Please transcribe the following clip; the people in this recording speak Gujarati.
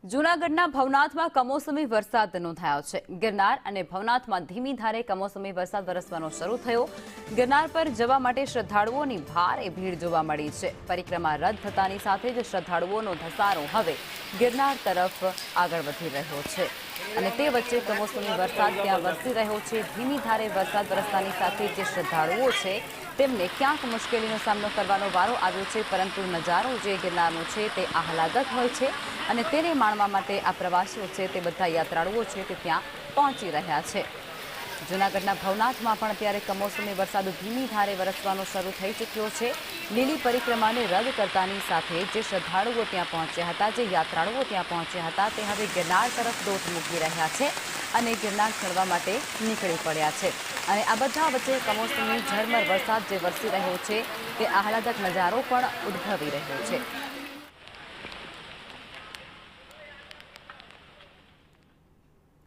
જૂનાગઢના ભવનાથમાં કમોસમી વરસાદ નોંધાયો છે। ગિરનાર અને ભવનાથમાં ધીમી ધારે કમોસમી વરસાદ વરસવાનો શરૂ થયો। ગિરનાર પર જવા માટે શ્રદ્ધાળુઓની ભારે ભીડ જોવા મળી છે। પરિક્રમા રદ થતાની સાથે જ શ્રદ્ધાળુઓનો ધસારો હવે ગિરનાર તરફ આગળ વધી રહ્યો છે અને તે વચ્ચે કમોસમી વરસાદ ત્યાં વરસી રહ્યો છે। ધીમી ધારે વરસાદ વરસતાની સાથે જે શ્રદ્ધાળુઓ છે તેમને ક્યાંક મુશ્કેલીનો સામનો કરવાનો વારો આવ્યો છે, પરંતુ નજારો જે ગિરનારનો છે તે આહલાદક હોય છે અને તેને માણવા માટે આ પ્રવાસીઓ છે તે બધા યાત્રાળુઓ છે તે ત્યાં પહોંચી રહ્યા છે। જૂનાગઢના ભવનાથમાં પણ અત્યારે કમોસમી વરસાદ ધીમી ધારે વરસવાનો શરૂ થઈ ચૂક્યો છે। લીલી પરિક્રમાને રદ કરતાની સાથે જે શ્રદ્ધાળુઓ ત્યાં પહોંચ્યા હતા, જે યાત્રાળુઓ ત્યાં પહોંચ્યા હતા તે હવે ગિરનાર તરફ દોટ મૂકી રહ્યા છે અને ગિરનાર ચડવા માટે નીકળી પડ્યા છે અને આ બધા વચ્ચે કમોસમી ઝરમર વરસાદ જે વરસી રહ્યો છે તે આહલાદક નજારો પણ ઉદ્ભવી રહ્યો છે।